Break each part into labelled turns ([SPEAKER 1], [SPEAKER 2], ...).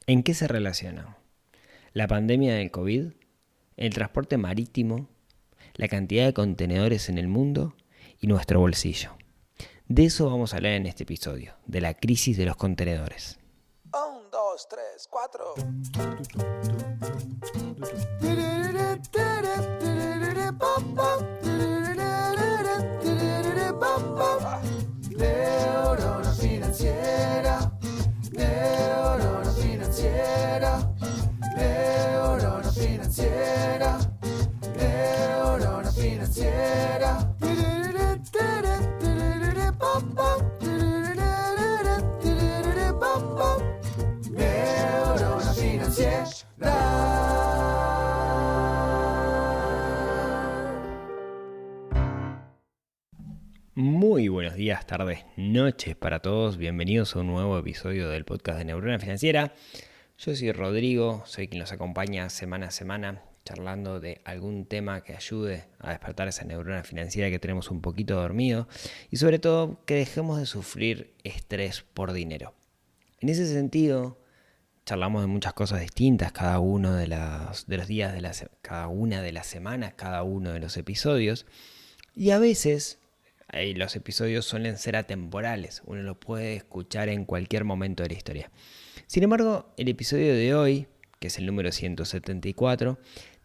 [SPEAKER 1] ¿En qué se relacionan? La pandemia del COVID, el transporte marítimo, la cantidad de contenedores en el mundo y nuestro bolsillo. De eso vamos a hablar en este episodio, de la crisis de los contenedores.
[SPEAKER 2] 1, 2, 3, 4. Neurona financiera, neurona financiera, neurona financiera, neurona financiera. Neurona financiera.
[SPEAKER 1] Muy buenos días, tardes, noches para todos. Bienvenidos a un nuevo episodio del podcast de Neurona Financiera. Yo soy Rodrigo, soy quien los acompaña semana a semana charlando de algún tema que ayude a despertar esa neurona financiera que tenemos un poquito dormido y sobre todo que dejemos de sufrir estrés por dinero. En ese sentido, charlamos de muchas cosas distintas cada uno de los días, cada una de las semanas, cada uno de los episodios. Y a veces los episodios suelen ser atemporales, uno los puede escuchar en cualquier momento de la historia. Sin embargo, el episodio de hoy, que es el número 174,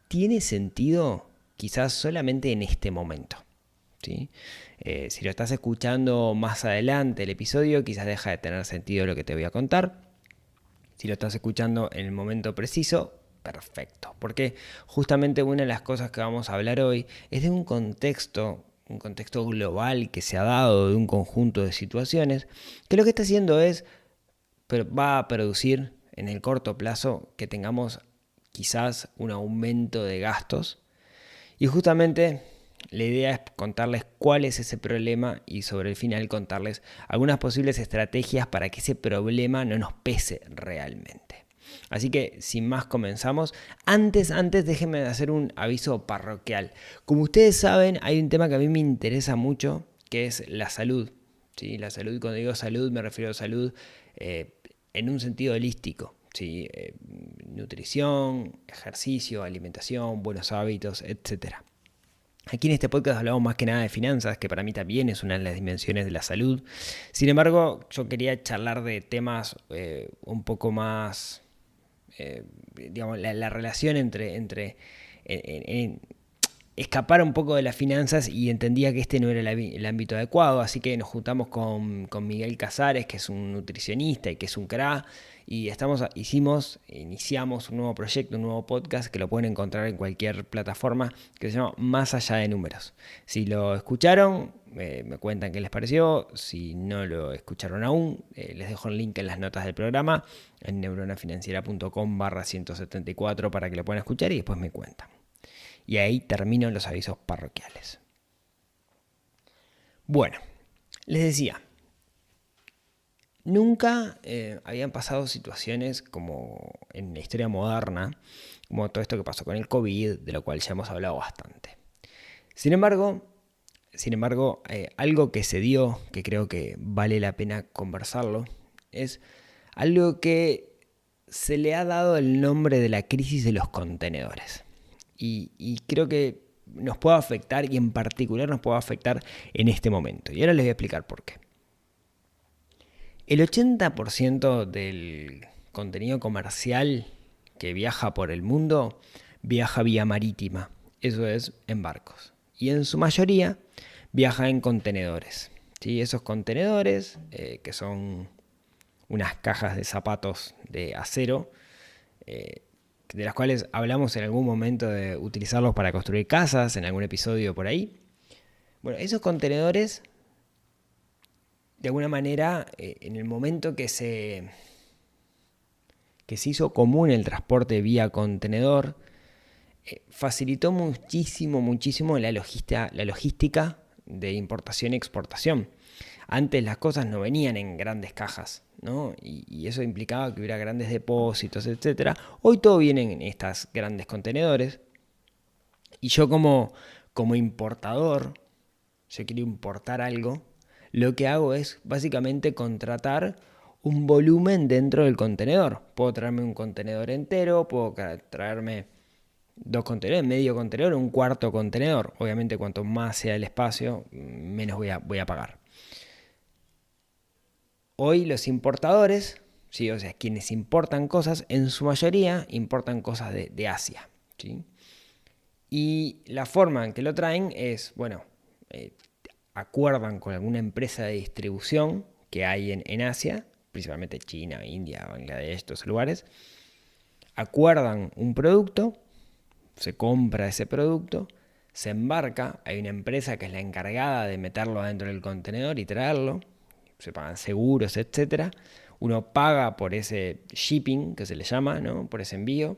[SPEAKER 1] tiene sentido quizás solamente en este momento, ¿sí? Si lo estás escuchando más adelante el episodio, quizás deja de tener sentido lo que te voy a contar. Si lo estás escuchando en el momento preciso, perfecto. Porque justamente una de las cosas que vamos a hablar hoy es de un contexto global que se ha dado, de un conjunto de situaciones, que lo que está haciendo es, va a producir en el corto plazo que tengamos quizás un aumento de gastos. Y justamente la idea es contarles cuál es ese problema y sobre el final contarles algunas posibles estrategias para que ese problema no nos pese realmente. Así que sin más comenzamos. Antes déjenme hacer un aviso parroquial. Como ustedes saben, hay un tema que a mí me interesa mucho, que es la salud. ¿Sí? La salud, cuando digo salud me refiero a salud en un sentido holístico. ¿Sí? Nutrición, ejercicio, alimentación, buenos hábitos, etc. Aquí en este podcast hablamos más que nada de finanzas, que para mí también es una de las dimensiones de la salud. Sin embargo, yo quería charlar de temas un poco más, digamos, la relación entre escapar un poco de las finanzas, y entendía que este no era el ámbito adecuado, así que nos juntamos con Miguel Casares, que es un nutricionista y que es un cra, y iniciamos un nuevo proyecto, un nuevo podcast que lo pueden encontrar en cualquier plataforma, que se llama Más Allá de Números. Si lo escucharon, me cuentan qué les pareció. Si no lo escucharon aún, les dejo el link en las notas del programa en neuronafinanciera.com/174 para que lo puedan escuchar y después me cuentan. Y ahí termino los avisos parroquiales. Bueno, les decía, nunca habían pasado situaciones como en la historia moderna, como todo esto que pasó con el COVID, de lo cual ya hemos hablado bastante. Sin embargo, algo que se dio, que creo que vale la pena conversarlo, es algo que se le ha dado el nombre de la crisis de los contenedores. Y creo que nos puede afectar, y en particular nos puede afectar en este momento. Y ahora les voy a explicar por qué. El 80% del contenido comercial que viaja por el mundo viaja vía marítima, eso es, en barcos. Y en su mayoría viaja en contenedores. ¿Sí? Esos contenedores, que son unas cajas de zapatos de acero, de las cuales hablamos en algún momento de utilizarlos para construir casas, en algún episodio por ahí. Bueno, esos contenedores, de alguna manera, en el momento que se hizo común el transporte vía contenedor, facilitó muchísimo la logística de importación y exportación. Antes las cosas no venían en grandes cajas, ¿no? Y eso implicaba que hubiera grandes depósitos, etc. Hoy todo viene en estos grandes contenedores. Y yo como importador, yo quiero importar algo, lo que hago es básicamente contratar un volumen dentro del contenedor. Puedo traerme un contenedor entero, puedo traerme 2 contenedores, medio contenedor, un cuarto contenedor. Obviamente cuanto más sea el espacio, menos voy a pagar. Hoy los importadores, ¿sí? O sea, quienes importan cosas, en su mayoría importan cosas de Asia, ¿sí? Y la forma en que lo traen es, bueno, acuerdan con alguna empresa de distribución que hay en Asia, principalmente China, India, Bangladesh, estos lugares, acuerdan un producto, se compra ese producto, se embarca, hay una empresa que es la encargada de meterlo dentro del contenedor y traerlo, se pagan seguros, etc. Uno paga por ese shipping, que se le llama, ¿no? Por ese envío.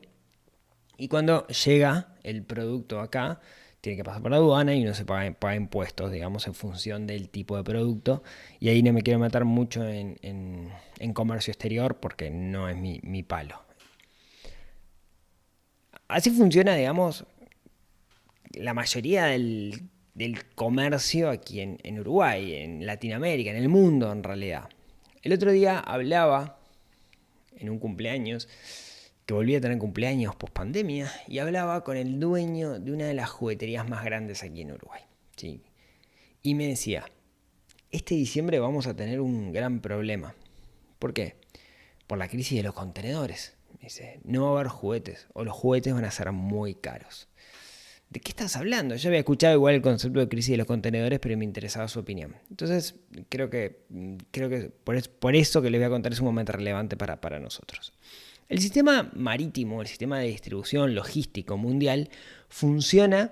[SPEAKER 1] Y cuando llega el producto acá, tiene que pasar por la aduana y uno se paga impuestos, digamos, en función del tipo de producto. Y ahí no me quiero meter mucho en comercio exterior porque no es mi palo. Así funciona, digamos, la mayoría del comercio aquí en Uruguay, en Latinoamérica, en el mundo en realidad. El otro día hablaba en un cumpleaños, que volví a tener cumpleaños post pandemia, y hablaba con el dueño de una de las jugueterías más grandes aquí en Uruguay, ¿sí? Y me decía, este diciembre vamos a tener un gran problema. ¿Por qué? Por la crisis de los contenedores. Me dice, no va a haber juguetes, o los juguetes van a ser muy caros. ¿De qué estás hablando? Yo había escuchado igual el concepto de crisis de los contenedores, pero me interesaba su opinión. Entonces, creo que por eso que les voy a contar es un momento relevante para nosotros. El sistema marítimo, el sistema de distribución logístico mundial, funciona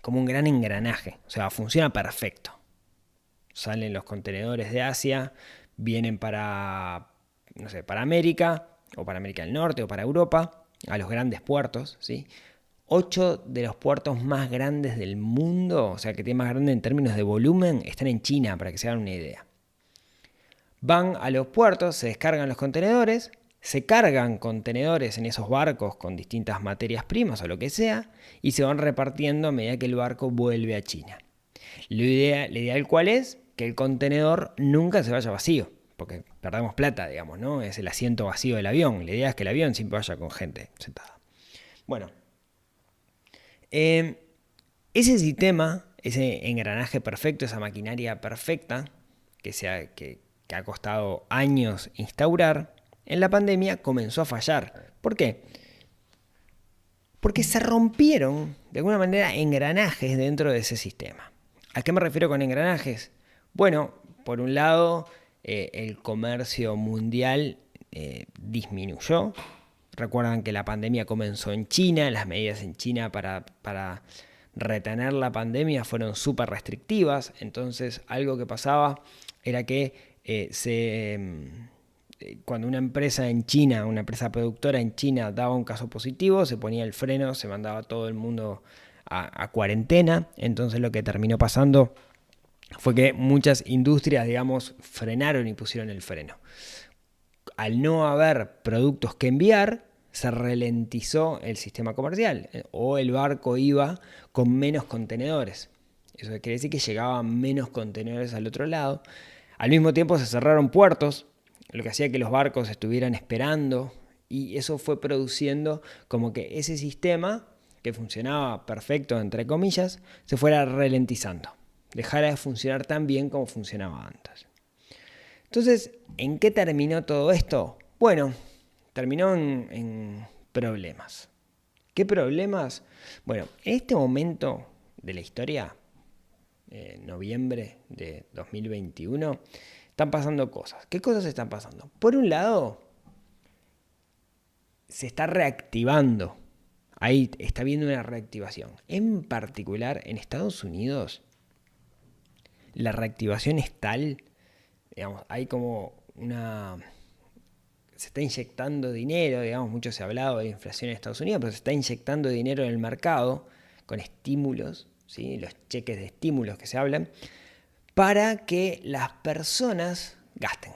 [SPEAKER 1] como un gran engranaje. O sea, funciona perfecto. Salen los contenedores de Asia, vienen para América, o para América del Norte, o para Europa, a los grandes puertos, ¿sí? 8 de los puertos más grandes del mundo, o sea que tiene más grande en términos de volumen, están en China, para que se hagan una idea. Van a los puertos, se descargan los contenedores, se cargan contenedores en esos barcos con distintas materias primas o lo que sea, y se van repartiendo a medida que el barco vuelve a China. La ideal cuál es, que el contenedor nunca se vaya vacío, porque perdemos plata, digamos, ¿no? Es el asiento vacío del avión. La idea es que el avión siempre vaya con gente sentada. Bueno, ese sistema, ese engranaje perfecto, esa maquinaria perfecta que ha costado años instaurar, en la pandemia comenzó a fallar. ¿Por qué? Porque se rompieron de alguna manera engranajes dentro de ese sistema. ¿A qué me refiero con engranajes? Bueno, por un lado, el comercio mundial disminuyó. Recuerdan que la pandemia comenzó en China, las medidas en China para retener la pandemia fueron súper restrictivas. Entonces, algo que pasaba era que cuando una empresa en China, una empresa productora en China daba un caso positivo, se ponía el freno, se mandaba a todo el mundo a cuarentena. Entonces lo que terminó pasando fue que muchas industrias, digamos, frenaron y pusieron el freno. Al no haber productos que enviar, se ralentizó el sistema comercial, o el barco iba con menos contenedores. Eso quiere decir que llegaban menos contenedores al otro lado. Al mismo tiempo se cerraron puertos, lo que hacía que los barcos estuvieran esperando, y eso fue produciendo como que ese sistema, que funcionaba perfecto, entre comillas, se fuera ralentizando, dejara de funcionar tan bien como funcionaba antes. Entonces, ¿en qué terminó todo esto? Bueno, terminó en problemas. ¿Qué problemas? Bueno, en este momento de la historia, noviembre de 2021, están pasando cosas. ¿Qué cosas están pasando? Por un lado, se está reactivando. Ahí está habiendo una reactivación. En particular, en Estados Unidos, la reactivación es tal, digamos, hay como se está inyectando dinero, digamos, mucho se ha hablado de la inflación en Estados Unidos, pero se está inyectando dinero en el mercado con estímulos, ¿sí? Los cheques de estímulos que se hablan, para que las personas gasten.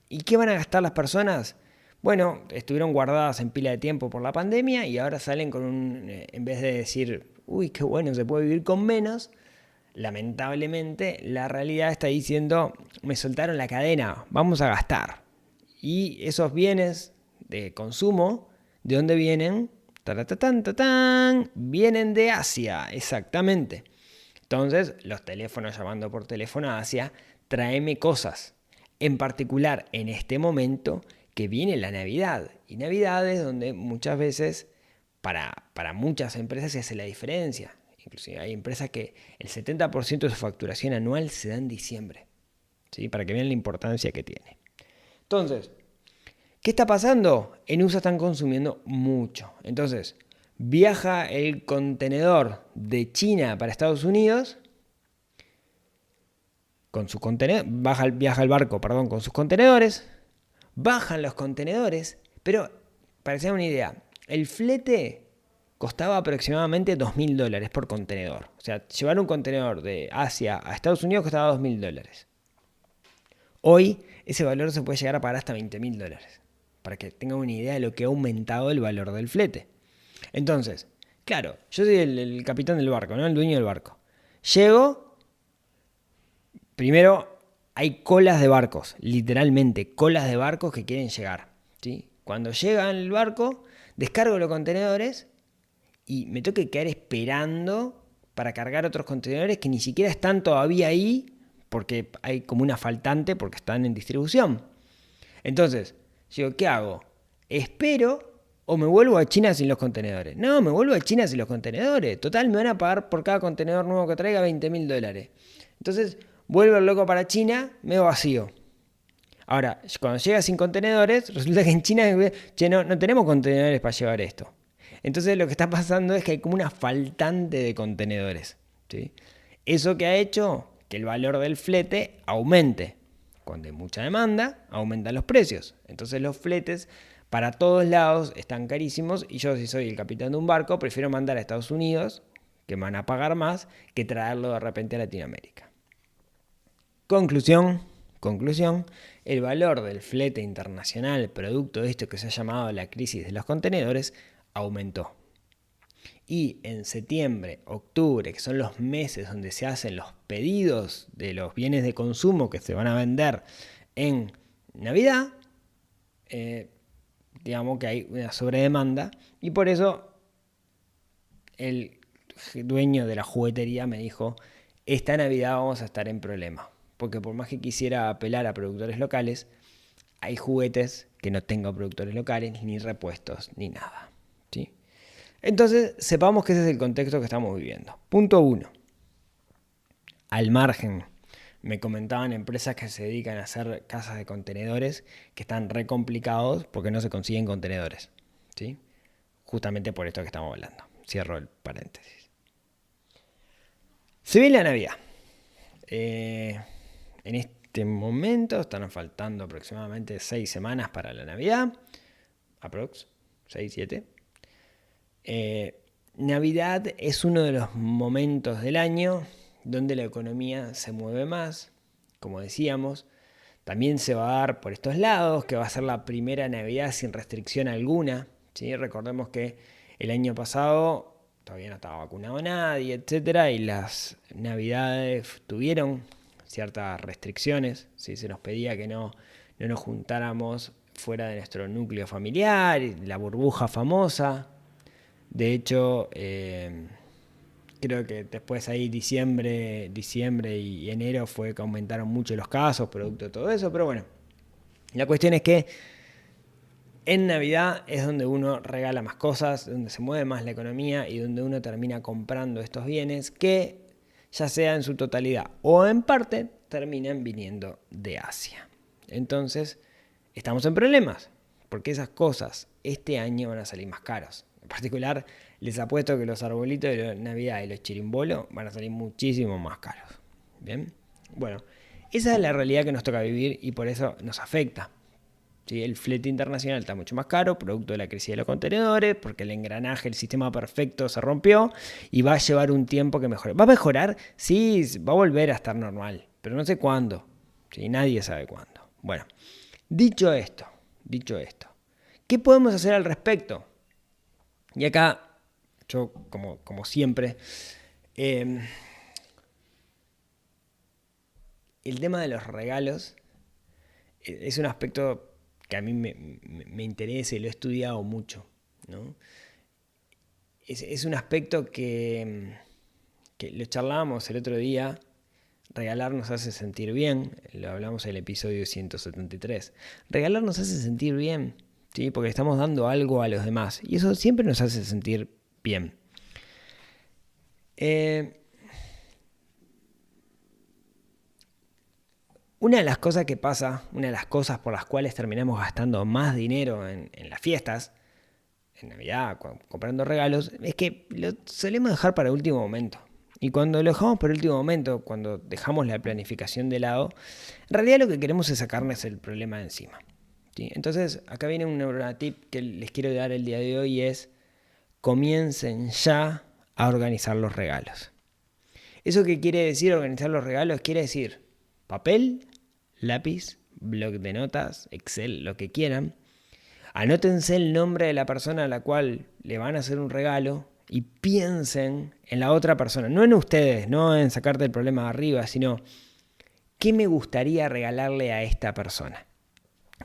[SPEAKER 1] ¿Y qué van a gastar las personas? Bueno, estuvieron guardadas en pila de tiempo por la pandemia y ahora salen con en vez de decir, uy, qué bueno, se puede vivir con menos, lamentablemente, la realidad está diciendo, me soltaron la cadena, vamos a gastar. Y esos bienes de consumo, ¿de dónde vienen? ¡Taratatán, tatán! Vienen de Asia, exactamente. Entonces, los teléfonos llamando por teléfono a Asia, tráeme cosas. En particular, en este momento que viene la Navidad. Y Navidad es donde muchas veces, para muchas empresas, se hace la diferencia. Inclusive hay empresas que el 70% de su facturación anual se da en diciembre. ¿Sí? Para que vean la importancia que tiene. Entonces, ¿qué está pasando? En USA están consumiendo mucho. Entonces, viaja el contenedor de China para Estados Unidos con sus contenedores, viaja el barco, con sus contenedores, bajan los contenedores, pero para que se hagan una idea, el flete costaba aproximadamente $2.000 por contenedor. O sea, llevar un contenedor de Asia a Estados Unidos costaba $2.000. Hoy ese valor se puede llegar a pagar hasta $20.000. Para que tengan una idea de lo que ha aumentado el valor del flete. Entonces, claro, yo soy el capitán del barco, ¿no? El dueño del barco. Llego, primero hay colas de barcos, literalmente colas de barcos que quieren llegar, ¿sí? Cuando llega el barco, descargo los contenedores y me tengo que quedar esperando para cargar otros contenedores que ni siquiera están todavía ahí porque hay como una faltante porque están en distribución. Entonces, digo, ¿qué hago? ¿Espero o me vuelvo a China sin los contenedores? No, me vuelvo a China sin los contenedores. Total, me van a pagar por cada contenedor nuevo que traiga $20.000. Entonces, vuelvo el loco para China, me vacío. Ahora, cuando llega sin contenedores, resulta que en China, no tenemos contenedores para llevar esto. Entonces, lo que está pasando es que hay como una faltante de contenedores, ¿sí? Eso que ha hecho que el valor del flete aumente. Cuando hay mucha demanda, aumentan los precios. Entonces los fletes para todos lados están carísimos y yo, si soy el capitán de un barco, prefiero mandar a Estados Unidos, que me van a pagar más, que traerlo de repente a Latinoamérica. Conclusión, el valor del flete internacional, producto de esto que se ha llamado la crisis de los contenedores, aumentó. Y en septiembre, octubre, que son los meses donde se hacen los pedidos de los bienes de consumo que se van a vender en Navidad, digamos que hay una sobredemanda y por eso el dueño de la juguetería me dijo, esta Navidad vamos a estar en problema, porque por más que quisiera apelar a productores locales, hay juguetes que no tengan productores locales, ni repuestos, ni nada, ¿sí? Entonces, sepamos que ese es el contexto que estamos viviendo. Punto 1. Al margen, me comentaban empresas que se dedican a hacer casas de contenedores que están re complicados porque no se consiguen contenedores, ¿sí? Justamente por esto que estamos hablando. Cierro el paréntesis. Se viene la Navidad. En este momento están faltando aproximadamente 6 semanas para la Navidad. Aprox, 6, 7. Navidad es uno de los momentos del año donde la economía se mueve más, como decíamos. También se va a dar por estos lados, que va a ser la primera Navidad sin restricción alguna, ¿sí? Recordemos que el año pasado todavía no estaba vacunado nadie, etcétera, y las Navidades tuvieron ciertas restricciones, ¿sí? Se nos pedía que no nos juntáramos fuera de nuestro núcleo familiar, la burbuja famosa. De hecho, creo que después ahí diciembre y enero fue que aumentaron mucho los casos, producto de todo eso, pero bueno, la cuestión es que en Navidad es donde uno regala más cosas, donde se mueve más la economía y donde uno termina comprando estos bienes que, ya sea en su totalidad o en parte, terminan viniendo de Asia. Entonces, estamos en problemas, porque esas cosas este año van a salir más caros. En particular, les apuesto que los arbolitos de Navidad y los chirimbolos van a salir muchísimo más caros. ¿Bien? Bueno, esa es la realidad que nos toca vivir y por eso nos afecta. ¿Sí? El flete internacional está mucho más caro, producto de la crisis de los contenedores, porque el engranaje, el sistema perfecto se rompió y va a llevar un tiempo que mejore. ¿Va a mejorar? Sí, va a volver a estar normal, pero no sé cuándo. ¿Sí? Nadie sabe cuándo. Bueno, dicho esto, ¿qué podemos hacer al respecto? Y acá, yo como siempre, el tema de los regalos es un aspecto que a mí me interesa y lo he estudiado mucho, ¿no? Es un aspecto que lo charlábamos el otro día. Regalar nos hace sentir bien, lo hablamos en el episodio 173. Regalar nos hace sentir bien, ¿sí? Porque estamos dando algo a los demás y eso siempre nos hace sentir bien. Una de las cosas que pasa, una de las cosas por las cuales terminamos gastando más dinero en las fiestas, en Navidad, comprando regalos, es que lo solemos dejar para último momento. Y cuando lo dejamos para último momento, cuando dejamos la planificación de lado, en realidad lo que queremos es sacarnos el problema de encima, ¿sí? Entonces, acá viene un neurotip que les quiero dar el día de hoy, es comiencen ya a organizar los regalos. ¿Eso qué quiere decir organizar los regalos? Quiere decir papel, lápiz, bloc de notas, Excel, lo que quieran. Anótense el nombre de la persona a la cual le van a hacer un regalo y piensen en la otra persona. No en ustedes, no en sacarte el problema de arriba, sino ¿qué me gustaría regalarle a esta persona?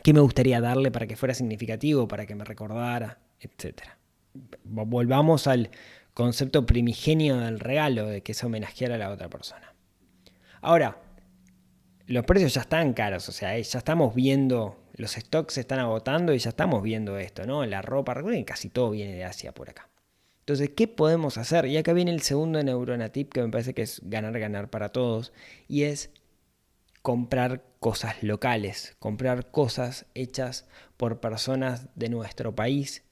[SPEAKER 1] ¿Qué me gustaría darle para que fuera significativo, para que me recordara, etcétera? Volvamos al concepto primigenio del regalo, de que es homenajear a la otra persona. Ahora, los precios ya están caros, o sea, ya estamos viendo, los stocks se están agotando y ya estamos viendo esto, ¿no? La ropa, recuerden que casi todo viene de Asia por acá. Entonces, ¿qué podemos hacer? Y acá viene el segundo neuronatip que me parece que es ganar para todos, y es comprar cosas locales, comprar cosas hechas por personas de nuestro país,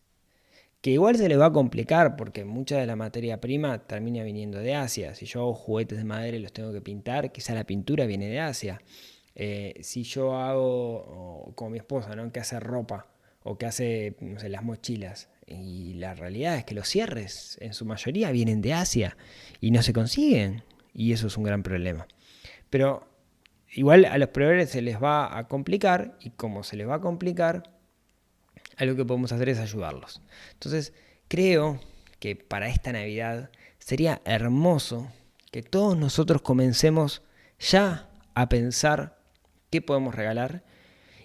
[SPEAKER 1] que igual se les va a complicar porque mucha de la materia prima termina viniendo de Asia. Si yo hago juguetes de madera y los tengo que pintar, quizá la pintura viene de Asia. Si yo hago, como mi esposa, ¿no?, que hace ropa o que hace, no sé, las mochilas, y la realidad es que los cierres en su mayoría vienen de Asia y no se consiguen, y eso es un gran problema. Pero igual a los proveedores se les va a complicar, y como se les va a complicar, algo que podemos hacer es ayudarlos. Entonces, creo que para esta Navidad sería hermoso que todos nosotros comencemos ya a pensar qué podemos regalar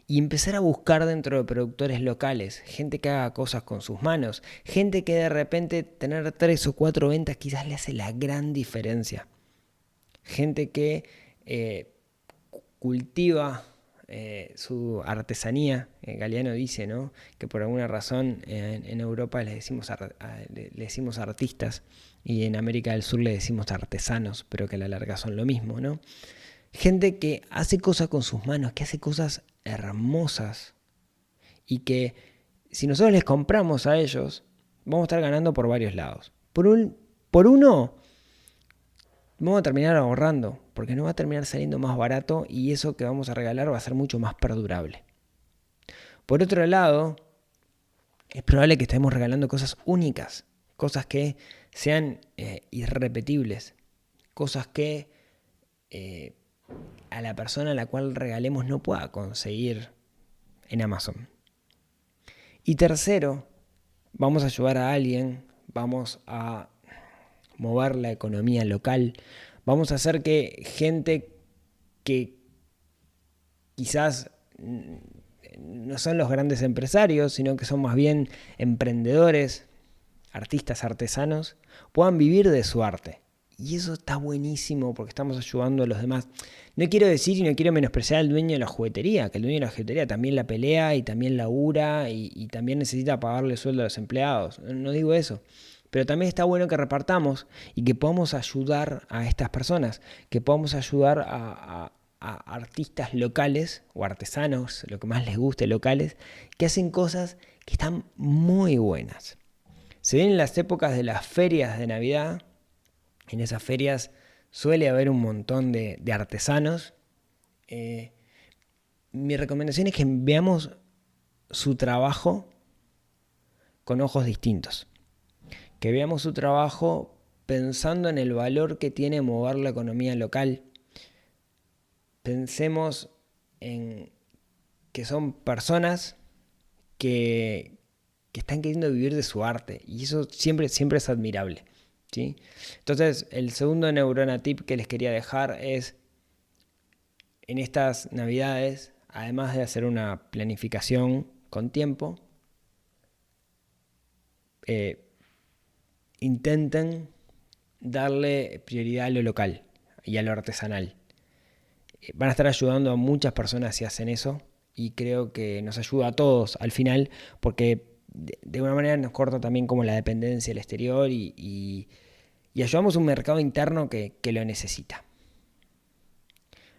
[SPEAKER 1] y empezar a buscar dentro de productores locales, gente que haga cosas con sus manos, gente que de repente tener 3 o 4 ventas quizás le hace la gran diferencia. Gente que cultiva su artesanía. Galeano dice, ¿no?, que por alguna razón en Europa le decimos artistas y en América del Sur le decimos artesanos, pero que a la larga son lo mismo, ¿no? Gente que hace cosas con sus manos, que hace cosas hermosas y que si nosotros les compramos a ellos, vamos a estar ganando por varios lados. Por uno, vamos a terminar ahorrando, porque nos va a terminar saliendo más barato y eso que vamos a regalar va a ser mucho más perdurable. Por otro lado, es probable que estemos regalando cosas únicas, cosas que sean irrepetibles, cosas que a la persona a la cual regalemos no pueda conseguir en Amazon. Y tercero, vamos a ayudar a alguien, vamos a mover la economía local, vamos a hacer que gente que quizás no son los grandes empresarios, sino que son más bien emprendedores, artistas, artesanos, puedan vivir de su arte. Y eso está buenísimo porque estamos ayudando a los demás. No quiero decir y no quiero menospreciar al dueño de la juguetería, que el dueño de la juguetería también la pelea y también labura y también necesita pagarle sueldo a los empleados. No digo eso. Pero también está bueno que repartamos y que podamos ayudar a estas personas, que podamos ayudar a artistas locales o artesanos, lo que más les guste, locales, que hacen cosas que están muy buenas. Se ven en las épocas de las ferias de Navidad. En esas ferias suele haber un montón de artesanos. Mi recomendación es que veamos su trabajo con ojos distintos. Que veamos su trabajo pensando en el valor que tiene mover la economía local. Pensemos en que son personas que están queriendo vivir de su arte, y eso siempre es admirable, ¿sí? Entonces, el segundo neurona tip que les quería dejar es en estas navidades, además de hacer una planificación con tiempo, intenten darle prioridad a lo local y a lo artesanal. Van a estar ayudando a muchas personas si hacen eso, y creo que nos ayuda a todos al final, porque de una manera nos corta también como la dependencia del exterior y ayudamos a un mercado interno que lo necesita.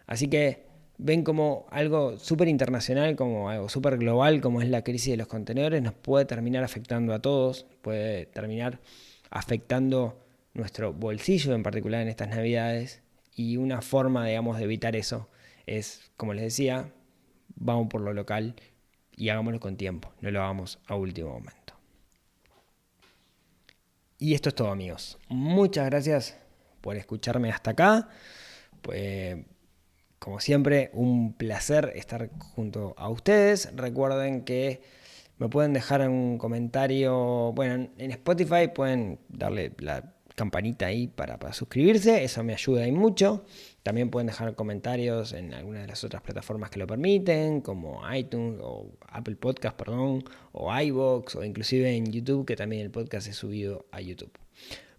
[SPEAKER 1] Así que ven como algo súper internacional, como algo súper global, como es la crisis de los contenedores, nos puede terminar afectando a todos, puede terminar afectando nuestro bolsillo en particular en estas navidades, y una forma, digamos, de evitar eso es, como les decía, vamos por lo local y hagámoslo con tiempo, no lo hagamos a último momento. Y esto es todo, amigos. Muchas gracias por escucharme hasta acá. Pues, como siempre, un placer estar junto a ustedes. Recuerden que me pueden dejar un comentario. Bueno, en Spotify pueden darle la campanita ahí para suscribirse. Eso me ayuda y mucho. También pueden dejar comentarios en algunas de las otras plataformas que lo permiten, como iTunes o Apple Podcast, o iVoox, o inclusive en YouTube, que también el podcast es subido a YouTube.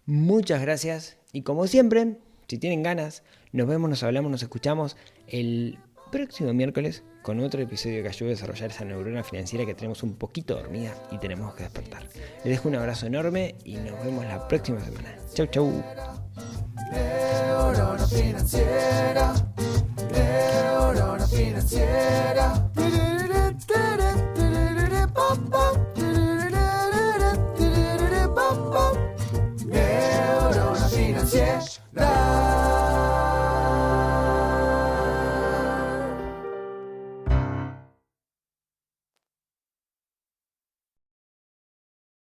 [SPEAKER 1] Muchas gracias, y como siempre, si tienen ganas, nos vemos, nos hablamos, nos escuchamos el próximo miércoles con otro episodio que ayude a desarrollar esa neurona financiera que tenemos un poquito dormida y tenemos que despertar. Les dejo un abrazo enorme y nos vemos la próxima semana. Chau, chau.
[SPEAKER 2] Neurona financiera, neurona financiera.